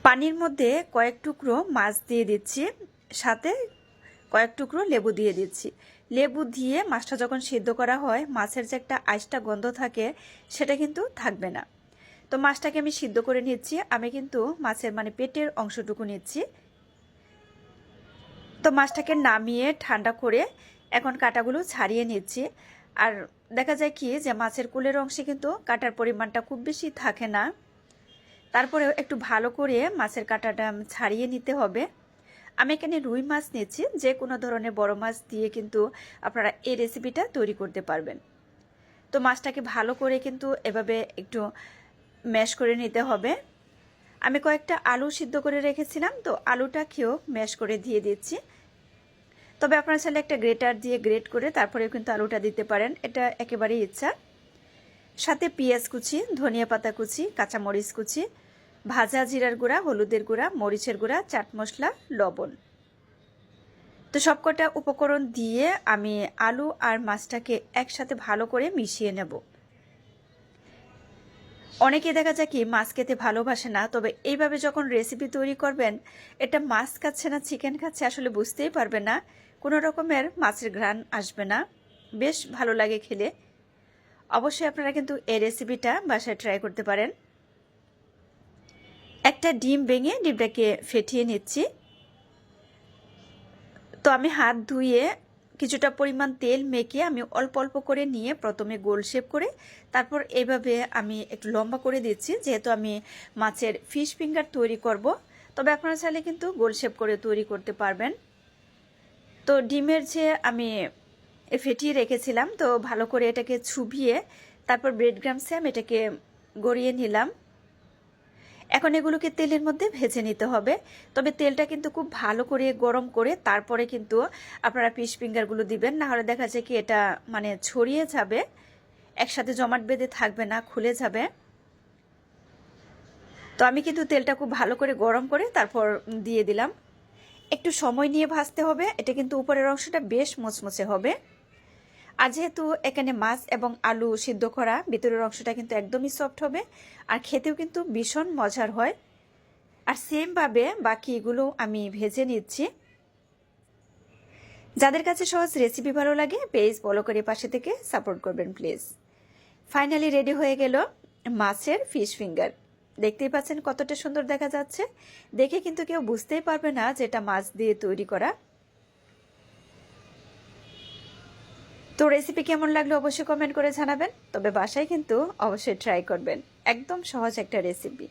পানির মধ্যে কয়েক টুকরো মাছ দিয়ে দিচ্ছি, সাথে কয়েক টুকরো লেবু দিয়ে দিচ্ছি। লেবু দিয়ে মাছটা যখন সিদ্ধ করা হয় মাছের যে একটা আইসটা গন্ধ থাকে সেটা কিন্তু থাকবে না। তো মাছটাকে আমি সিদ্ধ করে নিচ্ছি। আমি কিন্তু মাছের পেটের অংশটুকু নিচ্ছি। তো মাছটাকে নামিয়ে ঠান্ডা করে এখন কাঁটাগুলো ছাড়িয়ে নিচ্ছি। আর দেখা যায় কি যে মাছের কুলের অংশে কিন্তু কাঁটার পরিমাণটা খুব বেশি থাকে না, তারপরেও একটু ভালো করে মাছের কাঁটাটা ছাড়িয়ে নিতে হবে। আমি এখানে রুই মাছ নিচ্ছি, যে কোনো ধরনের বড় মাছ দিয়ে কিন্তু আপনারা এই রেসিপিটা তৈরি করতে পারবেন। তো মাছটাকে ভালো করে কিন্তু এভাবে একটু ম্যাশ করে নিতে হবে। আমি কয়েকটা আলু সিদ্ধ করে রেখেছিলাম, তো আলুটাকেও ম্যাশ করে দিয়ে দিচ্ছি। তবে আপনারা চাইলে একটা গ্রেটার দিয়ে গ্রেট করে তারপরেও কিন্তু আলুটা দিতে পারেন, এটা একেবারেই ইচ্ছা। সাথে পেঁয়াজ কুচি, ধনিয়া পাতা কুচি, কাঁচামরিচ কুচি, ভাজা জিরার গুঁড়া, হলুদের গুঁড়া, মরিচের গুঁড়া, চাট মশলা, লবণ। তো সবকটা উপকরণ দিয়ে আমি আলু আর মাছটাকে একসাথে ভালো করে মিশিয়ে নেব। অনেকে দেখা যায় কি মাছ খেতে ভালোবাসে না, তবে এইভাবে যখন রেসিপি তৈরি করবেন এটা মাছ খাচ্ছে না চিকেন খাচ্ছে আসলে বুঝতেই পারবে না, কোনো রকমের মাছের ঘ্রাণ আসবে না, বেশ ভালো লাগে খেলে। অবশ্যই আপনারা কিন্তু এই রেসিপিটা বাসায় ট্রাই করতে পারেন। একটা ডিম ভেঙে ডিমটাকে ফেটিয়ে নিচ্ছি। তো আমি হাত ধুয়ে কিছুটা পরিমাণ তেল মেখে আমি অল্প অল্প করে নিয়ে প্রথমে গোল শেপ করে তারপর এইভাবে আমি একটু লম্বা করে দিচ্ছি, যেহেতু আমি মাছের ফিশ ফিঙ্গার তৈরি করব। তবে আপনারা চাইলে কিন্তু গোল শেপ করে তৈরি করতে পারবেন। তো ডিমের যে আমি ফেটিয়ে রেখেছিলাম, তো ভালো করে এটাকে চুবিয়ে তারপর ব্রেড ক্রাম্বসে আমি এটাকে গড়িয়ে নিলাম। এখন এগুলোকে তেলের মধ্যে ভেজে নিতে হবে। তবে তেলটা কিন্তু খুব ভালো করে গরম করে তারপরে কিন্তু আপনারা ফিশ ফিঙ্গারগুলো দিবেন, না হলে দেখা যায় কি এটা ছড়িয়ে যাবে, একসাথে জমাট বেঁধে থাকবে না, খুলে যাবে। তো আমি কিন্তু তেলটা খুব ভালো করে গরম করে তারপর দিয়ে দিলাম। একটু সময় নিয়ে ভাজতে হবে, এটা কিন্তু উপরের অংশটা বেশ মুচমুচে হবে। আর যেহেতু এখানে মাছ এবং আলু সিদ্ধ করা, ভিতরের অংশটা কিন্তু একদমই সফট হবে আর খেতেও কিন্তু ভীষণ মজার হয়। আর সেমভাবে বাকিগুলো আমি ভেজে নিচ্ছি। যাদের কাছে সহজ রেসিপি ভালো লাগে পেজ ফলো করে পাশে থেকে সাপোর্ট করবেন প্লিজ। ফাইনালি রেডি হয়ে গেল মাছের ফিশ ফিঙ্গার। দেখতেই পাচ্ছেন কতটা সুন্দর দেখা যাচ্ছে, দেখে কিন্তু কেউ বুঝতেই পারবে না যে এটা মাছ দিয়ে তৈরি করা। তো রেসিপি কেমন লাগলো অবশ্যই কমেন্ট করে জানাবেন, তবে বাসায় কিন্তু অবশ্যই ট্রাই করবেন, একদম সহজ একটা রেসিপি।